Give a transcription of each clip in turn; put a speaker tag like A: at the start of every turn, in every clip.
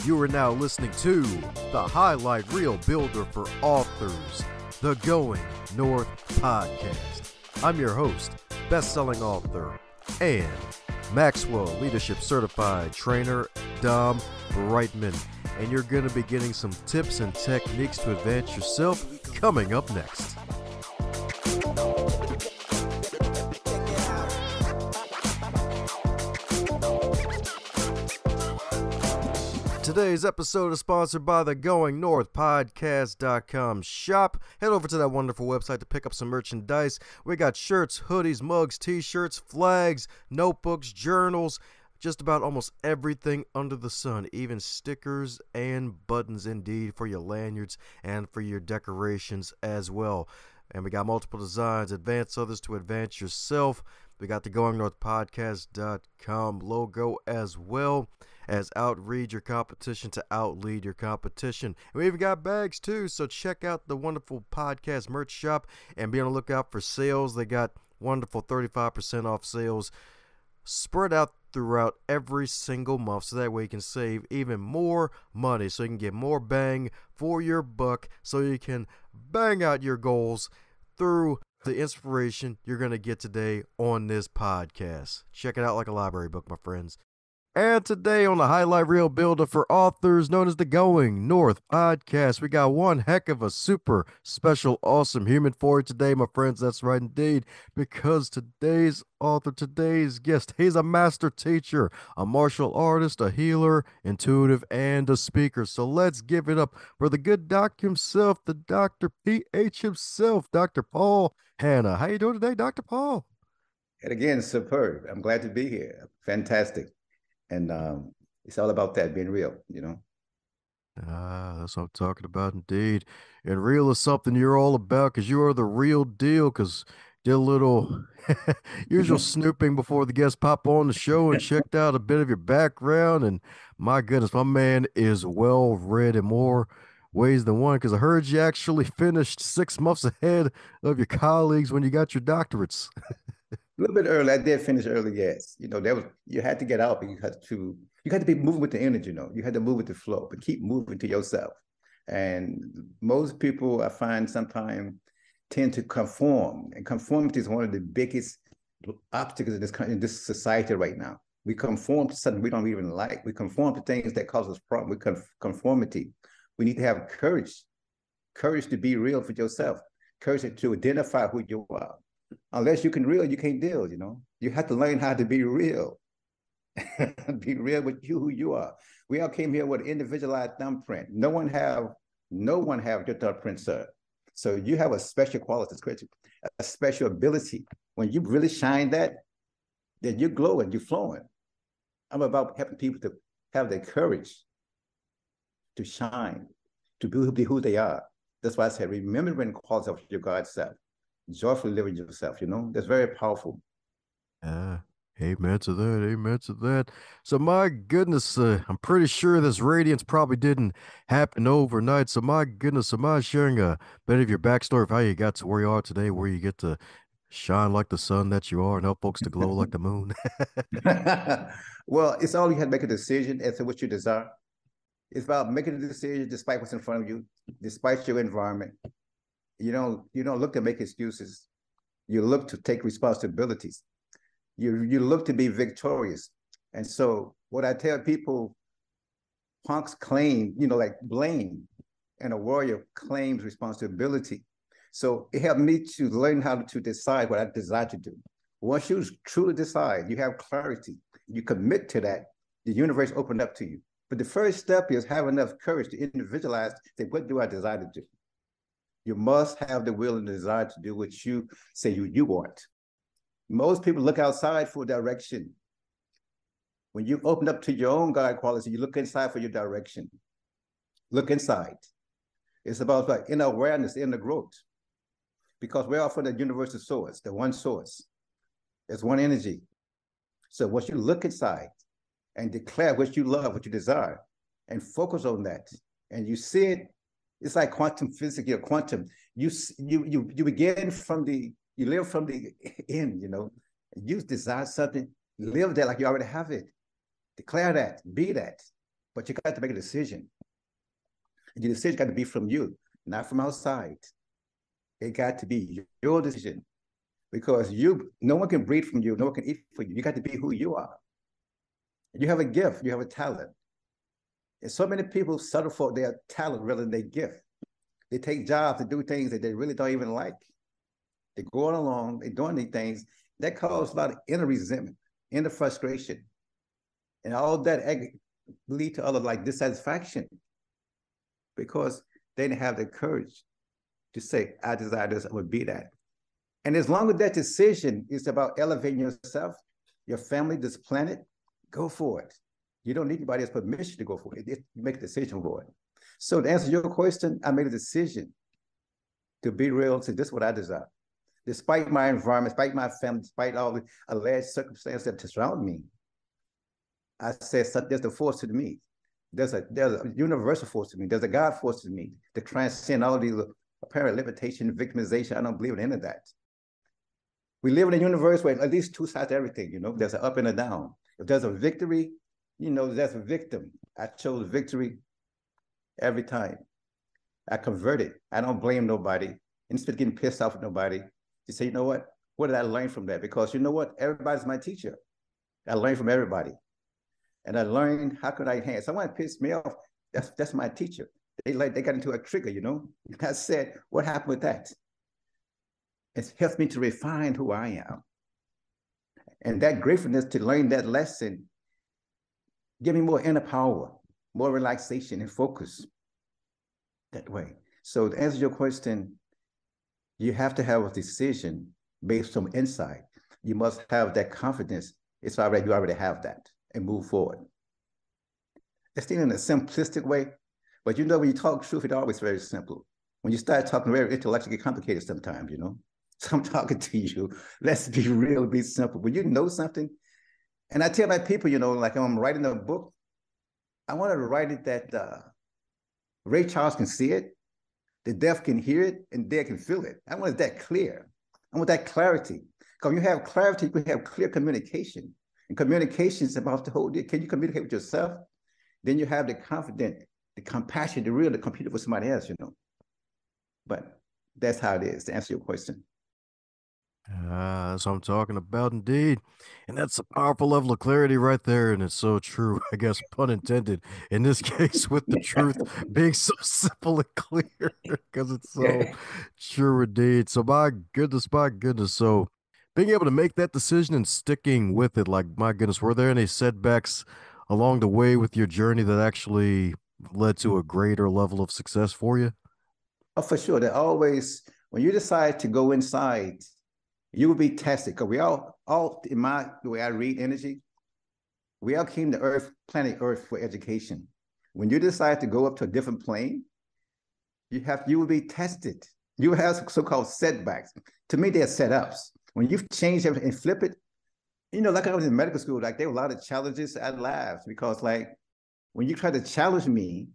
A: You are now listening to the highlight reel builder for authors, the Going North podcast. I'm your host, best-selling author, and Maxwell Leadership Certified Trainer, DomBrightmon. And you're going to be getting some tips and techniques to advance yourself coming up next. Today's episode is sponsored by the Going North Podcast.com shop. Head over to that wonderful website to pick up some merchandise. We got shirts, hoodies, mugs, t-shirts, flags, notebooks, journals, just about almost everything under the sun, even stickers and buttons indeed for your lanyards and for your decorations as well. And we got multiple designs, advance others to advance yourself. We got the Going North Podcast.com logo as well as outread your competition to outlead your competition. And we even got bags too, so check out the wonderful podcast merch shop and be on the lookout for sales. They got wonderful 35% off sales spread out throughout every single month, so that way you can save even more money, so you can get more bang for your buck, so you can bang out your goals through the inspiration you're going to get today on this podcast. Check it out like a library book, my friends. And today on the highlight reel builder for authors known as the Going North podcast, we got one heck of a super special, awesome human for you today, my friends. That's right indeed, because today's author, today's guest, he's a master teacher, a martial artist, a healer, intuitive, and a speaker. So let's give it up for the good doc himself, the Dr. PH himself, Dr. Paul Hanna. How you doing today, Dr. Paul?
B: And again, superb. I'm glad to be here. Fantastic. And it's all about that, being real, you know.
A: That's what I'm talking about, indeed. And real is something you're all about, because you are the real deal, because did a little usual snooping before the guests pop on the show and checked out a bit of your background. And my goodness, my man is well read in more ways than one, because I heard you actually finished 6 months ahead of your colleagues when you got your doctorates.
B: A little bit early. I did finish early, yes. You know, you had to get out, but you had to be moving with the energy, you know. You had to move with the flow, but keep moving to yourself. And most people, I find, sometimes tend to conform. And conformity is one of the biggest obstacles in this society right now. We conform to something we don't even like. We conform to things that cause us problems. We conformity. We need to have courage to be real for yourself, courage to identify who you are. Unless you can real, you can't deal, you know. You have to learn how to be real. Be real with you, who you are. We all came here with individualized thumbprint. No one have your thumbprint, sir. So you have a special quality, a special ability. When you really shine that, then you're glowing, you're flowing. I'm about helping people to have the courage to shine, to be who they are. That's why I said, remembering qualities of your God self. Joyfully living yourself, you know. That's very powerful.
A: Amen to that. Amen to that. So my goodness, I'm pretty sure this radiance probably didn't happen overnight. So my goodness, am I sharing a bit of your backstory of how you got to where you are today, where you get to shine like the sun that you are and help folks to glow like the moon?
B: Well, it's all you have to make a decision as to what you desire. It's about making a decision despite what's in front of you, despite your environment. You don't look to make excuses. You look to take responsibilities. You look to be victorious. And so what I tell people, punks claim, like blame, and a warrior claims responsibility. So it helped me to learn how to decide what I desire to do. Once you truly decide, you have clarity, you commit to that, the universe opened up to you. But the first step is have enough courage to individualize, say, what do I desire to do? You must have the will and desire to do what you say you want. Most people look outside for direction. When you open up to your own God quality, you look inside for your direction. Look inside. It's about like inner awareness, inner growth. Because we're all from the universal source, the one source. There's one energy. So once you look inside and declare what you love, what you desire, and focus on that, and you see it, it's like quantum physics, quantum. You begin from you live from the end, you know. You desire something, live that like you already have it. Declare that, be that. but you got to make a decision. And your decision got to be from you, not from outside. It got to be your decision because no one can breathe from you. No one can eat for you. You got to be who you are. You have a gift. You have a talent. And so many people settle for their talent rather than their gift. They take jobs to do things that they really don't even like. They're going along, they're doing these things. That causes a lot of inner resentment, inner frustration. And all that lead to other like dissatisfaction because they didn't have the courage to say, I desire this, I would be that. And as long as that decision is about elevating yourself, your family, this planet, go for it. You don't need anybody's permission to go for it. You make a decision for it. So to answer your question, I made a decision to be real, to this is what I desire. Despite my environment, despite my family, despite all the alleged circumstances that surround me, I said there's a force to me. There's a universal force to me. There's a God force to me to transcend all these apparent limitation, victimization. I don't believe in any of that. We live in a universe where at least two sides to everything, you know, there's an up and a down. If there's a victory, you know, there's a victim. I chose victory every time. I converted. I don't blame nobody. Instead of getting pissed off at nobody, you say, you know what did I learn from that? Because you know what? Everybody's my teacher. I learned from everybody. And I learned how could I enhance. Someone pissed me off. That's my teacher. They got into a trigger, you know. I said, what happened with that? It's helped me to refine who I am. And that gratefulness to learn that lesson give me more inner power, more relaxation and focus that way. So to answer your question, you have to have a decision based on insight. You must have that confidence. You already have that and move forward. It's still in a simplistic way, but you know, when you talk truth, it's always very simple. When you start talking very intellectually complicated sometimes, you know. So I'm talking to you, let's be real, be simple. When you know something, and I tell my people, you know, like I'm writing a book, I want to write it that Ray Charles can see it, the deaf can hear it, and dead can feel it. I want it that clear. I want that clarity. Because when you have clarity, you have clear communication. And communication is about the whole deal. Can you communicate with yourself? Then you have the confidence, the compassion, the compete with somebody else, you know. But that's how it is, to answer your question.
A: That's what I'm talking about, indeed. And that's a powerful level of clarity right there. And it's so true, I guess, pun intended, in this case, with the truth being so simple and clear, because it's so true indeed. So, my goodness. So, being able to make that decision and sticking with it, like, my goodness, were there any setbacks along the way with your journey that actually led to a greater level of success for you?
B: Oh, for sure. There always, when you decide to go inside, you will be tested. Because we all in the way I read energy, we all came to Earth, planet Earth, for education. When you decide to go up to a different plane, you will be tested. You will have so-called setbacks. To me, they're setups. When you've changed everything and flip it, you know, like I was in medical school, like there were a lot of challenges I laughed because like when you try to challenge me,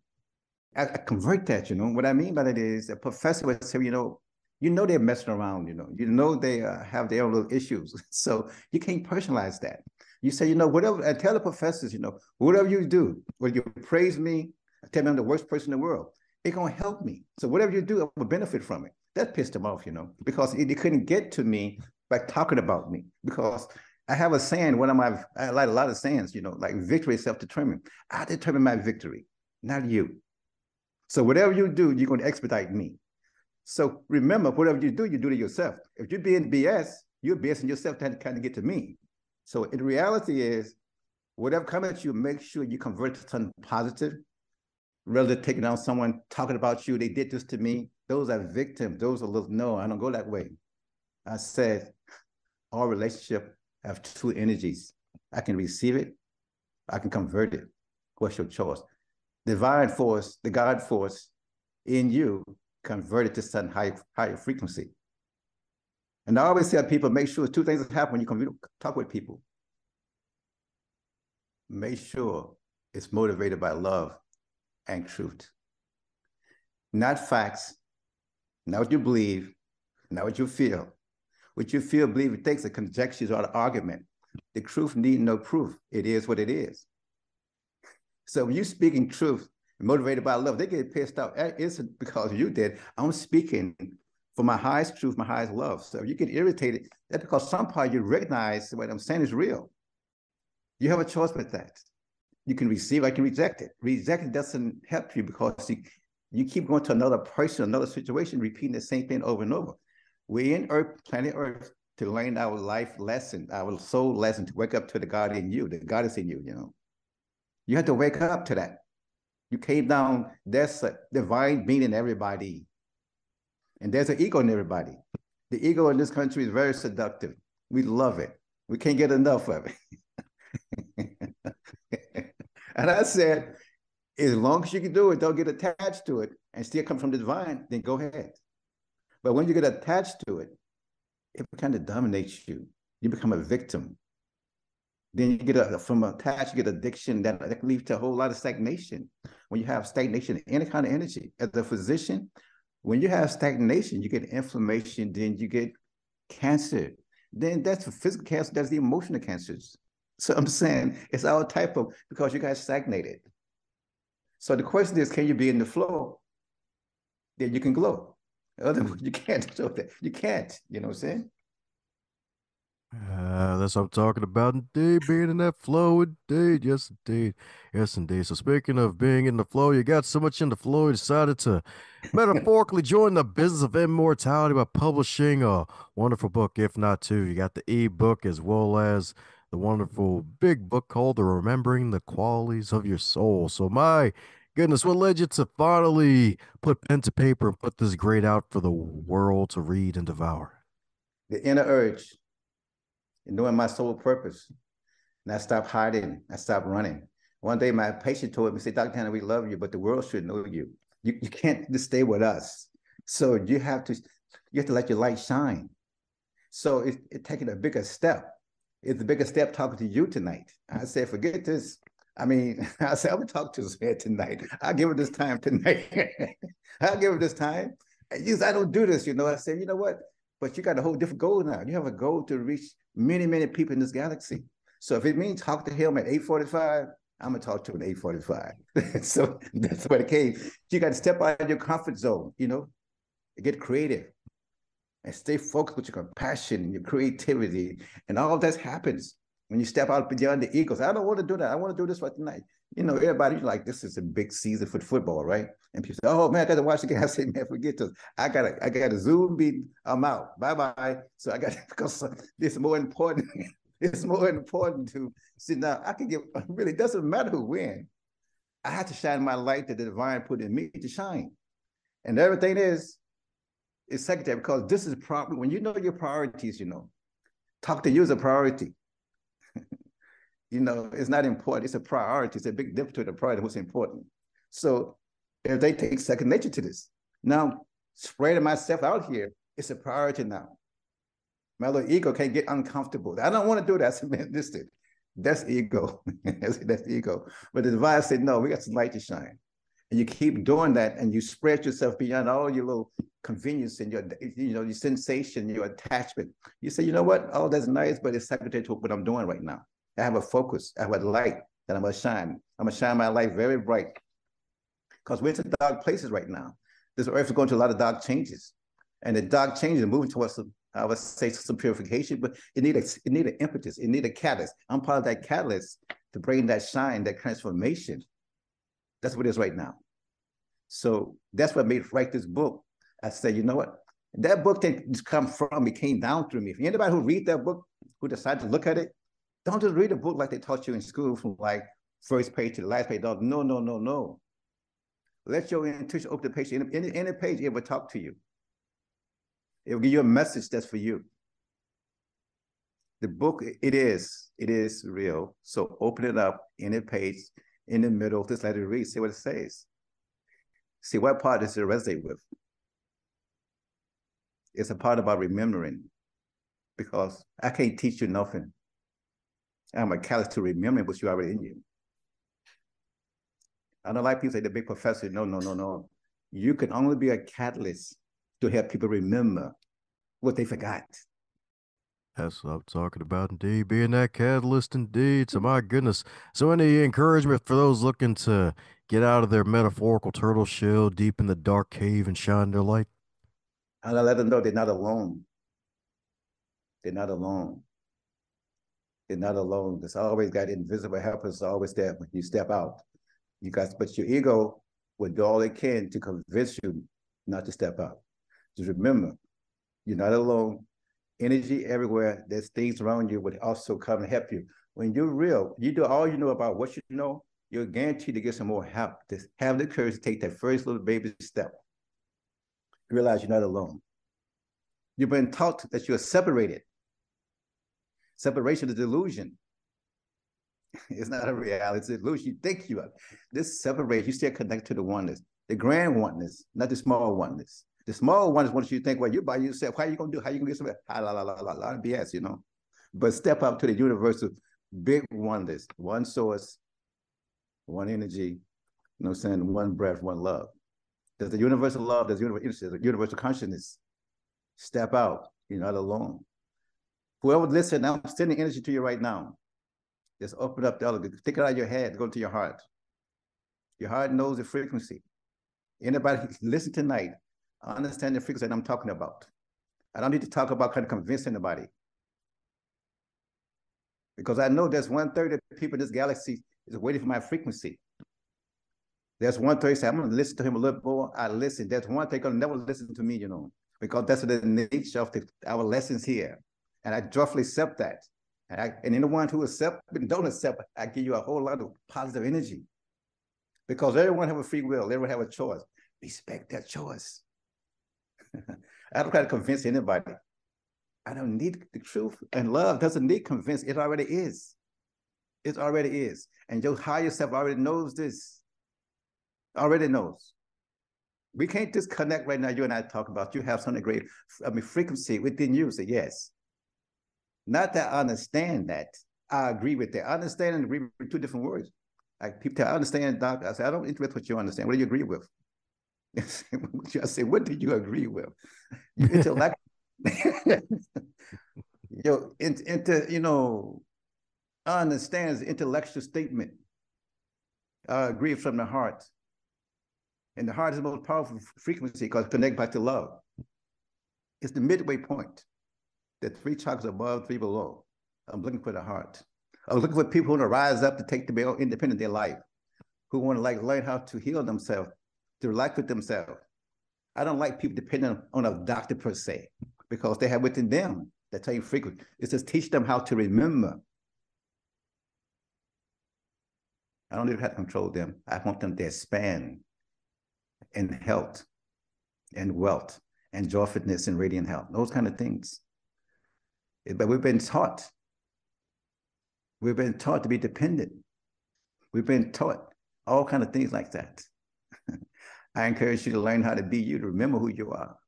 B: I convert that, you know. What I mean by that is a professor would say, you know they're messing around, you know they have their own little issues. So you can't personalize that. You say, you know, whatever, I tell the professors, you know, whatever you do, whether you praise me, tell me I'm the worst person in the world, it's going to help me. So whatever you do, I will benefit from it. That pissed them off, you know, because it couldn't get to me by talking about me. Because I have a saying, I like a lot of sayings, you know, like victory is self-determined. I determine my victory, not you. So whatever you do, you're going to expedite me. So remember, whatever you do to yourself. If you're being BS, you're BSing yourself to kind of get to me. So in reality is, whatever comes at you, make sure you convert to something positive, rather than taking on someone talking about you. They did this to me. Those are victims. Those are no, I don't go that way. I said, our relationship have two energies. I can receive it. I can convert it. What's your choice? Divine force, the God force in you, convert it to some higher frequency. And I always tell people, make sure two things happen when you talk with people. Make sure it's motivated by love and truth. Not facts, not what you believe, not what you feel. What you feel, believe, it takes a conjecture or an argument. The truth need no proof. It is what it is. So when you speaking truth, motivated by love, they get pissed off. It isn't because you did. I'm speaking for my highest truth, my highest love. So if you get irritated, that's because some part you recognize what I'm saying is real. You have a choice with that. You can receive, I can reject it. Reject it doesn't help you because you keep going to another person, another situation, repeating the same thing over and over. We're in Earth, planet Earth, to learn our life lesson, our soul lesson, to wake up to the God in you, the God is in you, you know. You have to wake up to that. You came down, there's a divine being in everybody. And there's an ego in everybody. The ego in this country is very seductive. We love it. We can't get enough of it. And I said, as long as you can do it, don't get attached to it and still come from the divine, then go ahead. But when you get attached to it, it kind of dominates you. You become a victim. Then you get from attached, you get addiction that leads to a whole lot of stagnation. When you have stagnation, any kind of energy, as a physician, when you have stagnation, you get inflammation, then you get cancer. Then that's the physical cancer, that's the emotional cancers. So I'm saying it's all type of, because you got stagnated. So the question is, can you be in the flow? Then you can glow. Otherwise, you can't. So you can't, you know what I'm saying?
A: That's what I'm talking about. Indeed, being in that flow. Indeed, yes, indeed, yes, indeed. So speaking of being in the flow, you got so much in the flow, you decided to metaphorically join the business of immortality by publishing a wonderful book, if not two. You got the ebook as well as the wonderful big book called The Remembering the Qualities of Your Soul. So my goodness, what led you to finally put pen to paper and put this great out for the world to read and devour?
B: The inner urge, and knowing my soul purpose. And I stopped hiding. I stopped running. One day my patient told me, say, Dr. Tanner, we love you, but the world should know you. You can't just stay with us. So you have to let your light shine. So it's taking a bigger step. It's a bigger step talking to you tonight. I said, forget this. I mean, I said, I'm gonna talk to this man tonight. I'll give it this time tonight. I'll give it this time. I don't do this, you know. I said, you know what? But you got a whole different goal now. You have a goal to reach many, many people in this galaxy. So if it means talk to him at 8:45, I'm gonna talk to him at 8:45. So that's what it came. You got to step out of your comfort zone, you know, get creative and stay focused with your compassion and your creativity. And all of that happens when you step out beyond the egos. I don't want to do that. I want to do this for tonight. You know, everybody's like, this is a big season for football, right? And people say, oh man, I gotta watch the game. I say, man, forget this. I got a Zoom meeting. I'm out. Bye-bye. So I got because it's more important. It's more important to sit down. I can give, really, it doesn't matter who wins. I have to shine my light that the divine put in me to shine. And everything is secondary, because this is probably, when you know your priorities, you know, talk to you is a priority. You know, it's not important. It's a priority. It's a big difference between the priority and what's important. So if they take second nature to this, now spreading myself out here, it's a priority now. My little ego can't get uncomfortable. I don't want to do that. I said, man, that's ego. That's ego. But the divine said, no, we got some light to shine. And you keep doing that, and you spread yourself beyond all your little convenience and your, you know, your sensation, your attachment. You say, you know what? Oh, that's nice, but it's secondary to what I'm doing right now. I have a focus. I have a light that I'm gonna shine. I'm gonna shine my light very bright. Because we're in dark places right now. This earth is going through a lot of dark changes. And the dark changes are moving towards some, I would say, some purification, but it need an impetus. It need a catalyst. I'm part of that catalyst to bring that shine, that transformation. That's what it is right now. So that's what made me write this book. I said, you know what? That book didn't just come from me, came down through me. If anybody who read that book, who decided to look at it, don't just read a book like they taught you in school from like first page to the last page. No, no, no, no. Let your intuition open the page. Any page, it will talk to you. It will give you a message that's for you. The book, it is real. So open it up, any page, in the middle, just let it read, see what it says. See what part does it resonate with. It's a part about remembering, because I can't teach you nothing. I'm a catalyst to remembering what's already in you. I don't like people say the big professor. No, no, no, no. You can only be a catalyst to help people remember what they forgot.
A: That's what I'm talking about, indeed. Being that catalyst, indeed. So, my goodness. So, any encouragement for those looking to get out of their metaphorical turtle shell deep in the dark cave and shine their light?
B: And I let them know they're not alone. They're not alone. They're not alone. There's always got invisible helpers always there when you step out. But your ego will do all it can to convince you not to step out. Just remember, you're not alone. Energy everywhere. There's things around you would also come and help you. When you're real, you do all you know about what you know, you're guaranteed to get some more help. Just have the courage to take that first little baby step. Realize you're not alone. You've been taught that you're separated. Separation is delusion. It's not a reality, it's an illusion. You think you are. This separation, you still connected to the oneness, the grand oneness, not the small oneness. The small oneness wants you to think, well, you're by yourself. How are you going to do? How are you going to get somewhere? La, la, la, la, la, BS, you know. But step up to the universal big oneness, one source, one energy, you know what I'm saying? One breath, one love. There's the universal love, there's the universal consciousness. Step out. You're not alone. Whoever listen, I'm sending energy to you right now. Just open up the other, take it out of your head, go to your heart. Your heart knows the frequency. Anybody listen tonight, I understand the frequency that I'm talking about. I don't need to talk about kind of convince anybody. Because I know there's 1/3 of people in this galaxy is waiting for my frequency. There's 1/3 say, I'm going to listen to him a little more. I listen. There's 1/3 going to never listen to me, you know, because that's the nature of our lessons here. And I joyfully accept that. And anyone who accept and don't accept, I give you a whole lot of positive energy. Because everyone have a free will, everyone have a choice. Respect that choice. I don't try to convince anybody. I don't need the truth. And love doesn't need convince. It already is. It already is. And your higher self already knows this. Already knows. We can't disconnect right now. You and I talk about you have something great, frequency within you. Say yes. Not that I understand that. I agree with that. I understand and agree with two different words. Like people tell, I understand, Doc. I say, I don't interest what you understand. What do you agree with? I say, what do you agree with? You intellect. I understand is an intellectual statement. I agree from the heart. And the heart is the most powerful frequency because it connects back to love. It's the midway point. The 3 chakras above, 3 below. I'm looking for the heart. I'm looking for people who want to rise up to take the independent of their life, who want to learn how to heal themselves, to relax with themselves. I don't like people depending on a doctor per se, because they have within them that same frequency. It's just teach them how to remember. I don't need to have to control them. I want them to expand in health and wealth and joyfulness and radiant health, those kind of things. But we've been taught to be dependent. We've been taught all kinds of things like that. I encourage you to learn how to be you, to remember who you are.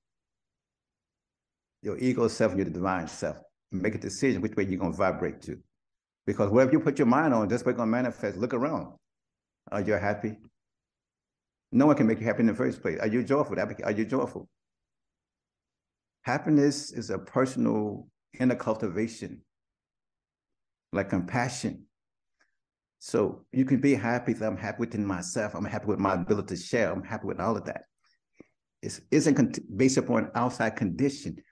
B: Your ego self and your divine self. Make a decision which way you're going to vibrate to. Because whatever you put your mind on, that's what's going to manifest. Look around. Are you happy? No one can make you happy in the first place. Are you joyful? Are you joyful? Happiness is a personal inner cultivation, like compassion. So you can be happy that I'm happy within myself. I'm happy with my ability to share. I'm happy with all of that. It isn't based upon outside condition.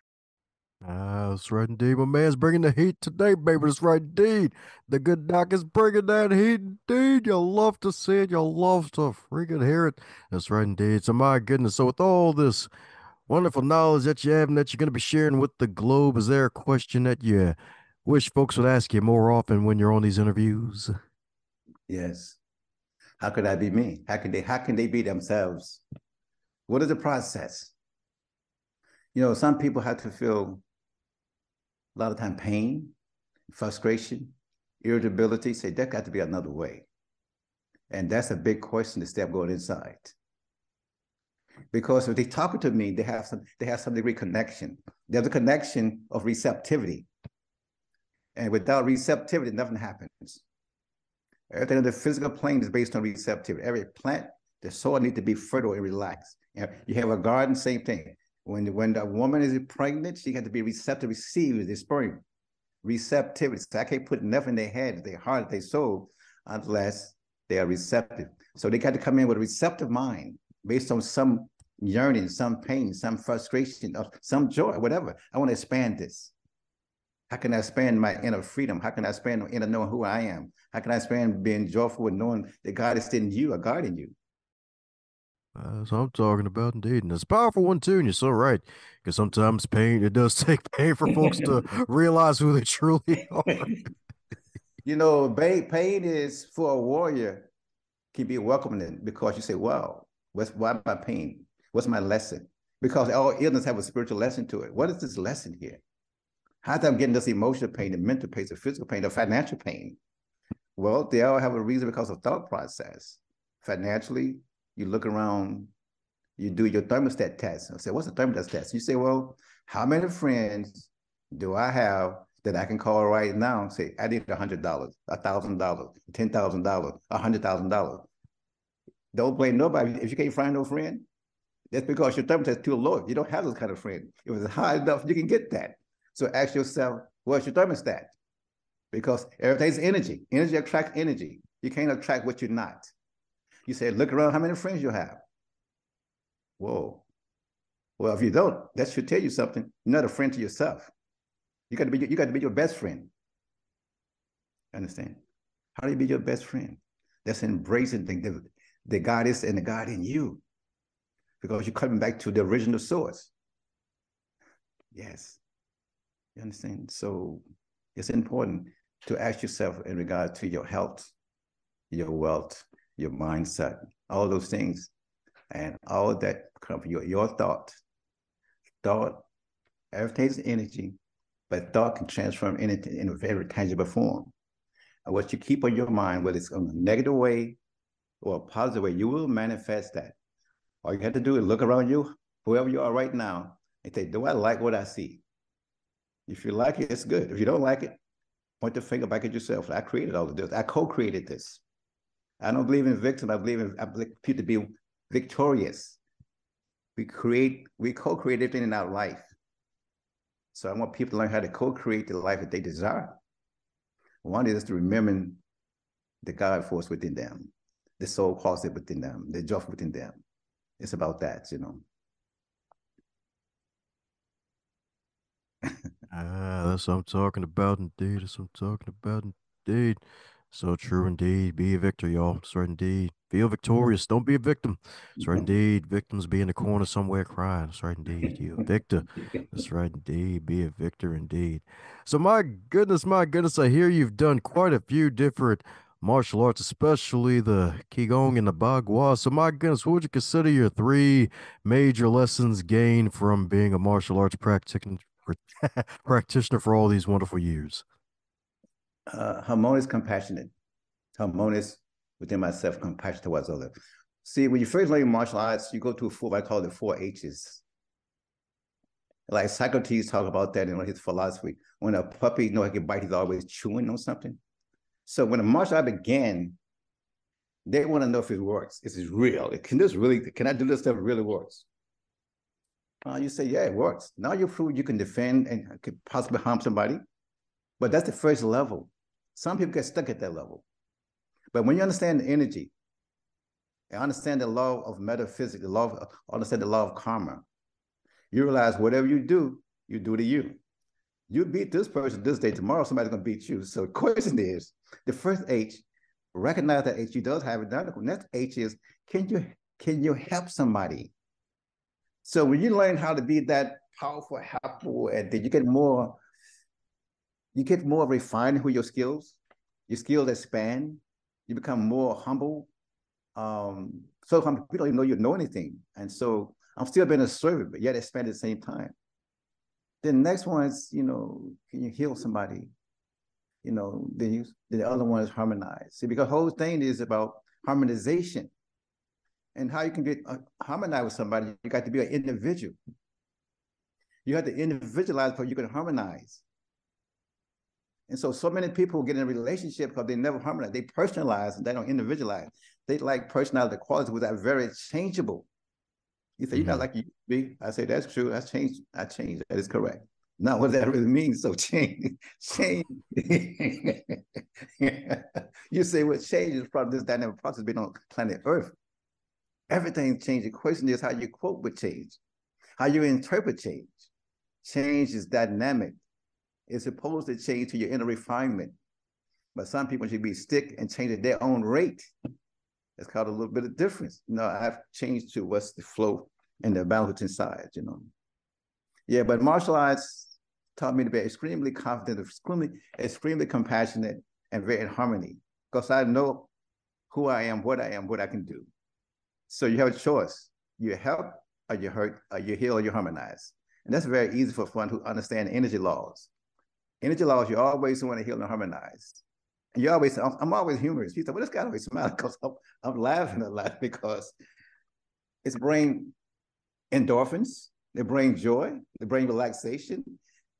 A: That's right indeed. My man's bringing the heat today, baby. That's right indeed. The good doc is bringing that heat indeed. You'll love to see it. You'll love to freaking hear it. That's right indeed. So my goodness. So with all this wonderful knowledge that you have and that you're going to be sharing with the globe, is there a question that you wish folks would ask you more often when you're on these interviews?
B: Yes. How could I be me? How can they be themselves? What is the process? You know, some people have to feel a lot of time pain, frustration, irritability. Say, that got to be another way. And that's a big question to step going inside. Because if they talk to me, they have some degree of connection. There's a connection of receptivity. And without receptivity, nothing happens. Everything on the physical plane is based on receptivity. Every plant, the soil needs to be fertile and relaxed. You have a garden, same thing. When the woman is pregnant, she has to be receptive to receive the sperm. receptivity. So I can't put nothing in their head, their heart, their soul, unless they are receptive. So they got to come in with a receptive mind based on some yearning, some pain, some frustration, or some joy, whatever. I want to expand this. How can I expand my inner freedom? How can I expand my inner knowing who I am? How can I expand being joyful and knowing that God is in you or God in you?
A: That's what I'm talking about, indeed. And it's a powerful one, too. And you're so right. Because sometimes pain, it does take pain for folks to realize who they truly are.
B: You know, pain is for a warrior can be welcoming because you say, wow, why my pain? What's my lesson? Because all illness have a spiritual lesson to it. What is this lesson here? How's I'm getting this emotional pain, the mental pain, the physical pain, the financial pain? Well, they all have a reason because of thought process. Financially, you look around, you do your thermostat test. I say, what's a thermostat test? You say, well, how many friends do I have that I can call right now and say, I need $100, $1,000, $10,000, $100,000. Don't blame nobody. If you can't find no friend, that's because your thermostat is too low. You don't have those kind of friends. If it's high enough, you can get that. So ask yourself, what's your thermostat? Because everything's energy. Energy attracts energy. You can't attract what you're not. You say, look around how many friends you have. Whoa. Well, if you don't, that should tell you something. You're not a friend to yourself. You got to be your best friend. Understand? How do you be your best friend? That's embracing the God is and the God in you. Because you're coming back to the original source. Yes. You understand? So it's important to ask yourself in regard to your health, your wealth, your mindset, all those things. And all of that come from your thought. Thought, everything's energy, but thought can transform anything in a very tangible form. And what you keep on your mind, whether it's in a negative way or a positive way, you will manifest that. All you have to do is look around you, whoever you are right now, and say, do I like what I see? If you like it, it's good. If you don't like it, point the finger back at yourself. I created all of this. I co-created this. I don't believe in victim. I believe people to be victorious. We co-create everything in our life. So I want people to learn how to co-create the life that they desire. One is to remember the God force within them, the soul quality within them, the joy within them. It's about that, you know.
A: That's what I'm talking about, indeed. That's what I'm talking about, indeed. So true, indeed. Be a victor, y'all. That's right, indeed. Feel victorious. Don't be a victim. That's right, indeed. Victims be in the corner somewhere crying. That's right, indeed. You a victor. That's right, indeed. Be a victor, indeed. So, my goodness, I hear you've done quite a few different martial arts, especially the Qigong and the Bagua. So, my goodness, what would you consider your three major lessons gained from being a martial arts practitioner for all these wonderful years?
B: Harmonious, compassionate, harmonious within myself, compassion towards others. See, when you first learn martial arts, you go to what I call the 4 H's. Like Socrates talk about that in his philosophy. When a puppy, he can bite, he's always chewing on something. So when a martial art began, they want to know if it works. Is it real? Can I do this stuff really works? You say, yeah, it works. Now you prove you can defend and could possibly harm somebody. But that's the first level. Some people get stuck at that level. But when you understand the energy, and understand the law of metaphysics, understand the law of karma, you realize whatever you do to you. You beat this person this day, tomorrow somebody's gonna beat you. So the question is, the first H, recognize that H you does have it. The next H is, can you help somebody? So when you learn how to be that powerful, helpful, and then you get more refined with your skills expand, you become more humble. So humble, people don't even know you know anything. And so I'm still being a servant, but yet expand at the same time. The next one is, can you heal somebody? The other one is harmonize. See, because the whole thing is about harmonization. And how you can get harmonize with somebody, you got to be an individual. You have to individualize before you can harmonize. And so many people get in a relationship because they never harmonize. They personalize and they don't individualize. They like personality qualities which are very changeable. You say, you're not like you used to be. I say, that's true. I changed. That is correct. Now, what does that really mean? So change. You say, well, change is probably this dynamic process being on planet Earth. Everything changes. The question is how you cope with change, how you interpret change. Change is dynamic. It's supposed to change to your inner refinement. But some people should be stick and change at their own rate. That's called a little bit of difference. I've changed to what's the flow and the balance inside, Yeah, but martial arts taught me to be extremely confident, extremely compassionate, and very in harmony. Because I know who I am, what I can do. So you have a choice. You help, or you hurt, or you heal, or you harmonize. And that's very easy for one who understand energy laws. Energy laws, you always want to heal and harmonize. And you always, I'm always humorous. People say, well, this guy always smiles because I'm laughing a lot because it's bring endorphins, they bring joy, they bring relaxation.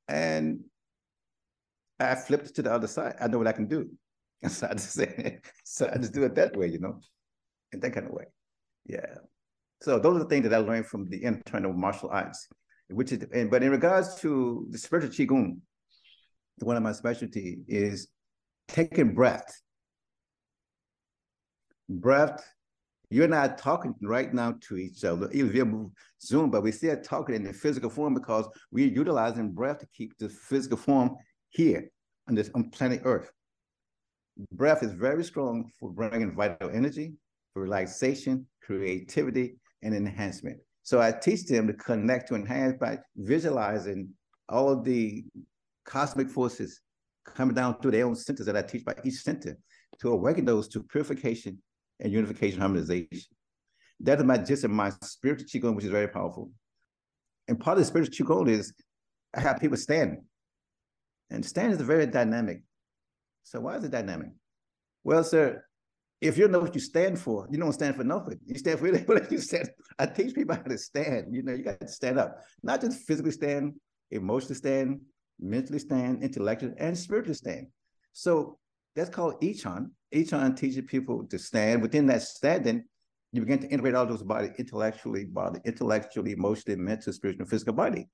B: And I flipped to the other side. I know what I can do. So I just do it that way, in that kind of way. Yeah. So those are the things that I learned from the internal martial arts, but in regards to the spiritual Qigong, one of my specialty is taking breath. Breath, you're not talking right now to each other, even via Zoom, but we're still talking in the physical form because we're utilizing breath to keep the physical form here on planet Earth. Breath is very strong for bringing vital energy, for relaxation, creativity, and enhancement. So I teach them to connect to enhance by visualizing all of the cosmic forces coming down through their own centers that I teach by each center to awaken those to purification and unification, harmonization. That is my gist of my spiritual Qigong, which is very powerful. And part of the spiritual Qigong is I have people stand. And stand is very dynamic. So why is it dynamic? Well, sir, if you know what you stand for, you don't stand for nothing. You stand for whatever you stand. I teach people how to stand. You got to stand up. Not just physically stand, emotionally stand, mentally stand, intellectually, and spiritually stand. So that's called Ichan. Ichan teaches people to stand. Within that standing, you begin to integrate all those body, intellectually, emotionally, mental, spiritual, physical body.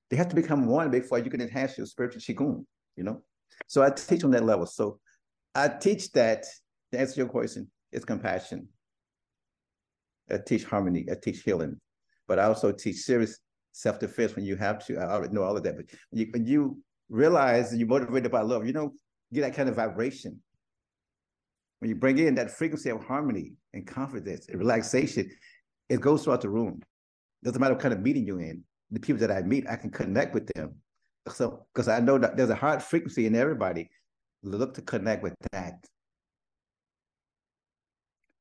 B: They have to become one before you can enhance your spiritual Qigong, So I teach on that level. So I teach that, to answer your question, it's compassion. I teach harmony. I teach healing. But I also teach serious self-defense when you have to. I already know all of that. But when you realize you're motivated by love, get that kind of vibration. When you bring in that frequency of harmony and confidence and relaxation, it goes throughout the room. Doesn't matter what kind of meeting you're in. The people that I meet, I can connect with them. So, because I know that there's a high frequency in everybody. Look to connect with that.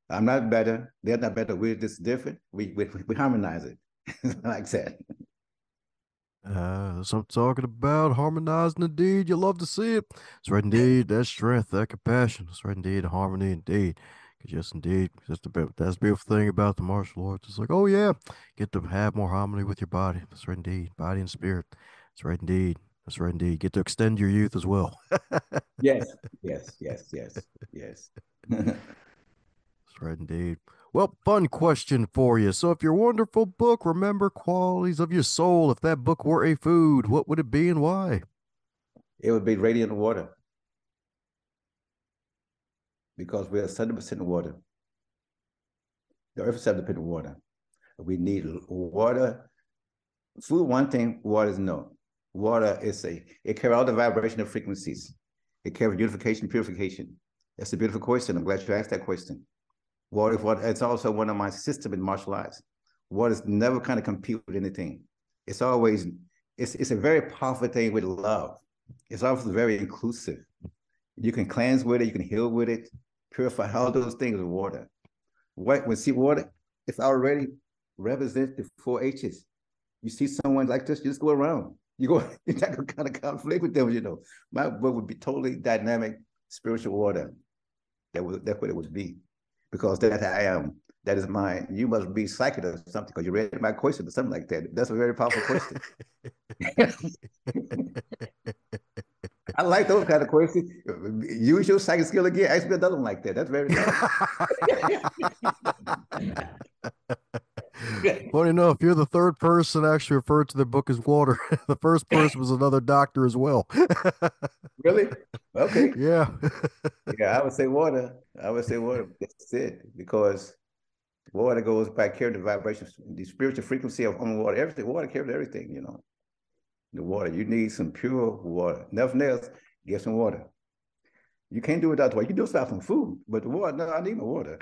B: I'm not better. They're not better. We're just different. We harmonize it like that.
A: That's what I'm talking about. Harmonizing indeed. You love to see it. That's right indeed. That strength, that compassion. That's right indeed. Harmony indeed. Yes, indeed. That's the beautiful thing about the martial arts. It's like, oh yeah, get to have more harmony with your body. That's right indeed. Body and spirit. That's right indeed. That's right indeed. Get to extend your youth as well.
B: Yes.
A: That's right indeed. Well, fun question for you. So if your wonderful book, Remember Qualities of Your Soul, if that book were a food, what would it be and why?
B: It would be radiant water. Because we are 70% water. The earth is 70% water. We need water. Food, one thing, water is no. Water is it carries all the vibrational frequencies. It carries unification, purification. That's a beautiful question. I'm glad you asked that question. Water is water. It's also one of my systems in martial arts. Water is never kind of compete with anything. It's always, it's a very powerful thing with love. It's also very inclusive. You can cleanse with it, you can heal with it, purify all those things with water. When see water, it's already represents the 4 H's. You see someone like this, you just go around. You're not gonna kind of conflict with them, My book would be totally dynamic, spiritual water. That's what it would be. Because that I am. That is mine. You must be psychic or something because you read my question or something like that. That's a very powerful question. I like those kind of questions. Use your psychic skill again. Ask me another one like that. That's very nice.
A: Funny enough, you're the third person actually referred to the book as water. The first person was another doctor as well.
B: Really? Okay.
A: Yeah.
B: Yeah, I would say water. I would say water. That's it. Because water goes by carrying the vibrations, the spiritual frequency of on water. Everything. Water carries everything, you know. The water. You need some pure water. Nothing else. Get some water. You can't do it without water. You can do it without some food, but the water, no, I need my water.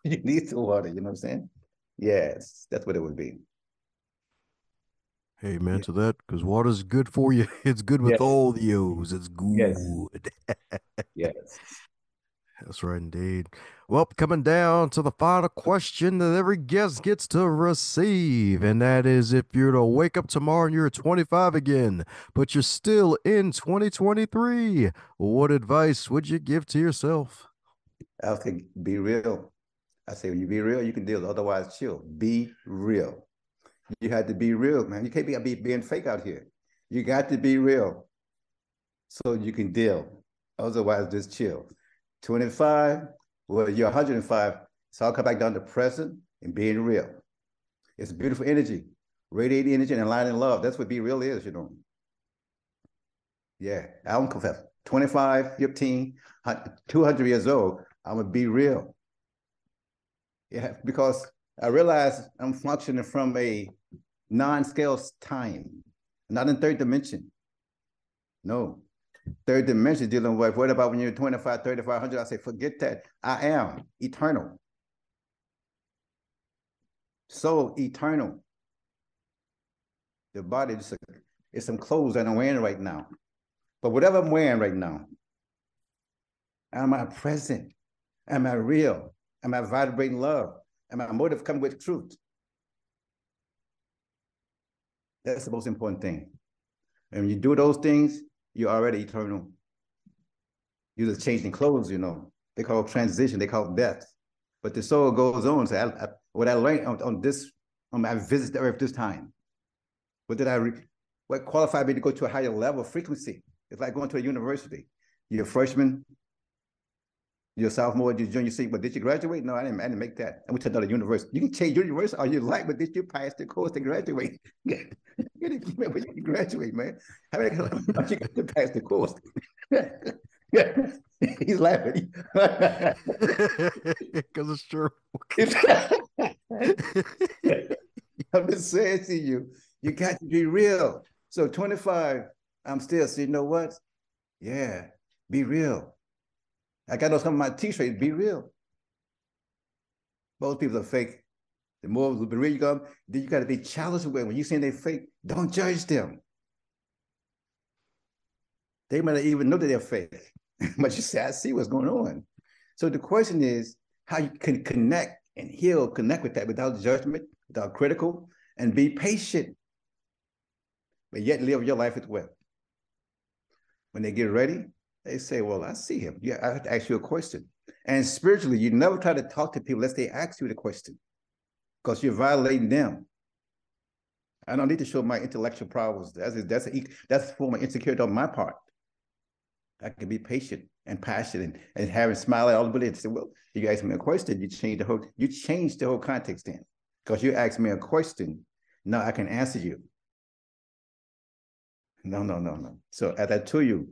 B: You need some water, you know what I'm saying? Yes, that's what it would be.
A: Amen
B: Yeah.
A: to that, because water's good for you. It's good with
B: Yes,
A: all the O's. It's
B: yes,
A: good.
B: yes.
A: That's right, indeed. Well, coming down to the final question that every guest gets to receive, and that is if you're to wake up tomorrow and you're 25 again, but you're still in 2023, what advice would you give to yourself?
B: I would say be real. I say when you be real, you can deal. Otherwise, chill. Be real. You have to be real, man. You can't be being fake out here. You got to be real so you can deal. Otherwise, just chill. 25, well, you're 105. So I'll come back down to present and being real. It's beautiful energy, radiating energy and aligning love. That's what be real is, you know. Yeah, I don't confess. 25, 15, 200 years old, I'm going to be real. Yeah, because I realize I'm functioning from a non-scale time, not in third dimension. No, third dimension dealing with what about when you're 25, 3,500? I say, forget that. I am eternal. So eternal. The body is it's some clothes that I'm wearing right now. But whatever I'm wearing right now, am I present? Am I real? Am I vibrating love? Am I motive coming with truth? That's the most important thing. And when you do those things, you're already eternal. You're just changing clothes, you know. They call it transition, they call it death. But the soul goes on. So what I learned on this, on my visit to Earth this time, what qualified me to go to a higher level of frequency? It's like going to a university. You're a freshman, you're a sophomore, you're junior, senior, but did you graduate? No, I didn't make that. I went to another university. You can change your university all you like, but did you pass the course to graduate? You graduate, man. How many you got to pass the course? He's laughing.
A: Because it's true.
B: I'm just saying to you, you got to be real. So 25, I'm still saying, you know what? Yeah, be real. I got on some of my t-shirts, be real. Most people are fake. The more the real you come, then you got to be challenged with when you say they fake, don't judge them. They might not even know that they're fake. But you say, I see what's going on. So the question is how you can connect and heal, connect with that without judgment, without critical, and be patient, but yet live your life as well. When they get ready, they say, well, I see him. Yeah, I have to ask you a question. And spiritually, you never try to talk to people unless they ask you the question, because you're violating them. I don't need to show my intellectual prowess. That's a form of insecurity on my part. I can be patient and passionate and having smile at all the ability to say, well, you ask me a question, you change the whole context then. Because you asked me a question, now I can answer you. No. So as I told you,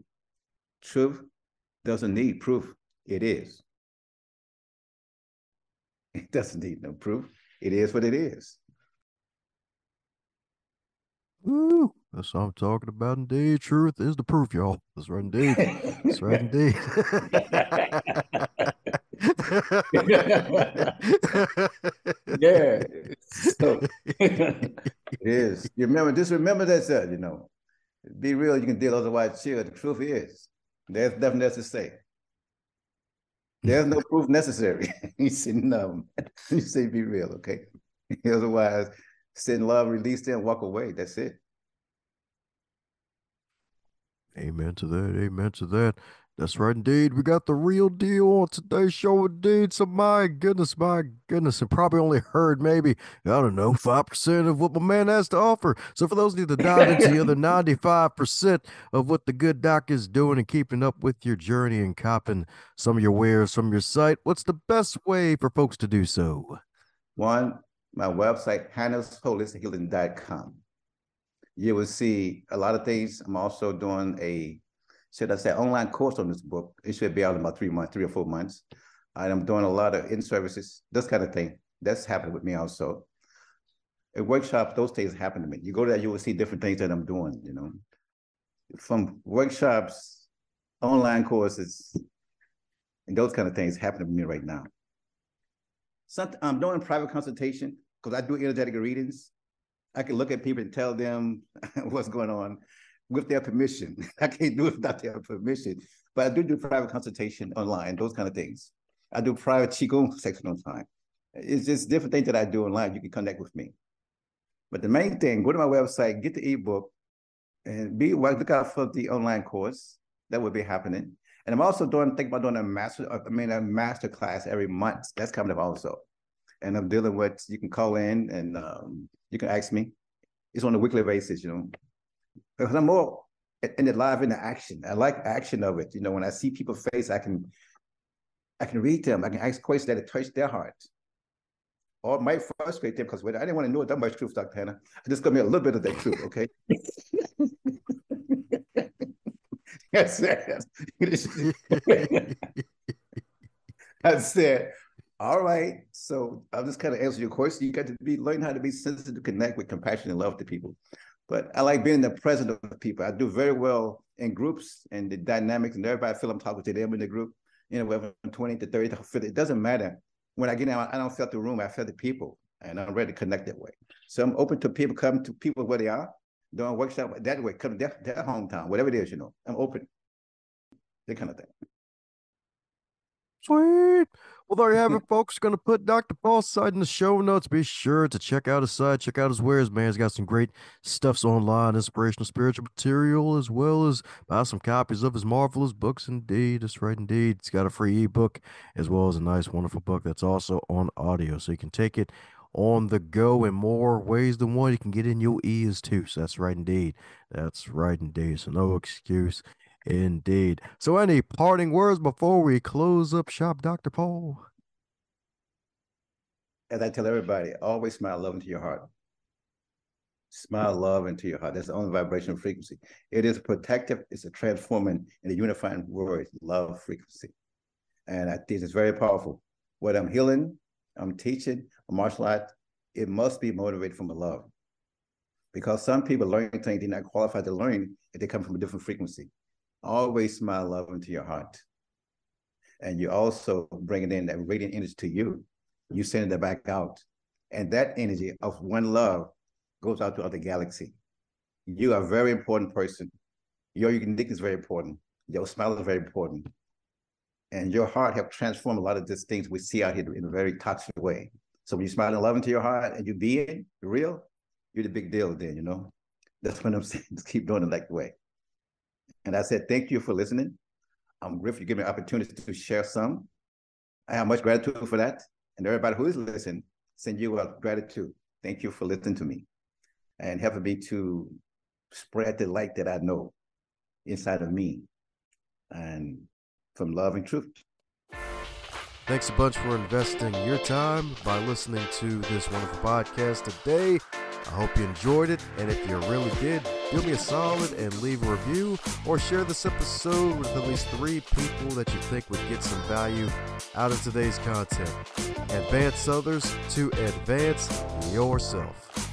B: truth doesn't need proof. It is. It doesn't need no proof. It is what it is.
A: Ooh, that's what I'm talking about. Indeed, truth is the proof, y'all. That's right, indeed. That's right, indeed.
B: Yeah. So it is. Remember that, you know, be real, you can deal, otherwise chill. The truth is, there's nothing else to say. There's no proof necessary. He said, no. You say be real, okay? Otherwise, send love, release them, walk away. That's it.
A: Amen to that. Amen to that. That's right, indeed. We got the real deal on today's show, indeed. So, my goodness, and probably only heard maybe, I don't know, 5% of what my man has to offer. So, for those of you to dive into the other 95% of what the good doc is doing and keeping up with your journey and copping some of your wares from your site, what's the best way for folks to do so?
B: One, my website, hannahsholisthealing.com. You will see a lot of things. I'm also doing online course on this book. It should be out in about 3 or 4 months. I'm doing a lot of in-services, this kind of thing. That's happening with me also. At workshops, those things happen to me. You go there, you will see different things that I'm doing, From workshops, online courses, and those kind of things happen to me right now. I'm doing private consultation because I do energetic readings. I can look at people and tell them what's going on with their permission. I can't do it without their permission, but I do private consultation online, those kind of things. I do private Qigong section on time. It's just different things that I do online. You can connect with me. But the main thing, go to my website, get the ebook, and look out for the online course that will be happening. And I'm also thinking about doing a master class every month. That's coming up also. And I'm dealing with, you can call in and you can ask me. It's on a weekly basis, Because I'm more in the action. I like action of it. When I see people's face, I can read them. I can ask questions that touch their heart. Or might frustrate them because I didn't want to know that much truth, Dr. Hannah. I just got me a little bit of that truth, okay? That's it. I said, all right. So I'll just kind of answer your question. You got to learn how to be sensitive to connect with compassion and love to people. But I like being in the presence of people. I do very well in groups and the dynamics, and everybody feel I'm talking to them in the group. Whether 20 to 30 to 50, it doesn't matter. When I get out, I don't feel the room. I feel the people, and I'm ready to connect that way. So I'm open to people, come to people where they are, doing workshop that way, come to their hometown, whatever it is, I'm open. That kind of thing.
A: Sweet. Well, there you have it, folks. Going to put Dr. Paul's site in the show notes. Be sure to check out his site, check out his wares, man. He's got some great stuffs online, inspirational, spiritual material, as well as buy some copies of his marvelous books. Indeed, that's right, indeed. He's got a free ebook as well as a nice, wonderful book that's also on audio, so you can take it on the go in more ways than one. You can get in your ears too. So that's right, indeed. That's right, indeed. So no excuse. Indeed. So any parting words before we close up shop, Dr. Paul?
B: As I tell everybody, always smile love into your heart. Smile love into your heart. That's the only vibrational frequency. It is protective. It's a transforming and a unifying word, love frequency. And I think it's very powerful. What I'm healing, I'm teaching, a martial art, it must be motivated from a love. Because some people learn things they're not qualified to learn if they come from a different frequency. Always smile love into your heart. And you also bring it in that radiant energy to you. You send it back out. And that energy of one love goes out to other galaxy. You are a very important person. Your uniqueness is very important. Your smile is very important. And your heart have transformed a lot of these things we see out here in a very toxic way. So when you smile and love into your heart and you be it, real, you're the big deal then, That's what I'm saying. Just keep doing it that way. And I said, thank you for listening. I'm grateful you give me an opportunity to share some. I have much gratitude for that. And everybody who is listening, send you a gratitude. Thank you for listening to me and helping me to spread the light that I know inside of me and from love and truth.
A: Thanks a bunch for investing your time by listening to this wonderful podcast today. I hope you enjoyed it, and if you really did, do me a solid and leave a review or share this episode with at least 3 people that you think would get some value out of today's content. Advance others to advance yourself.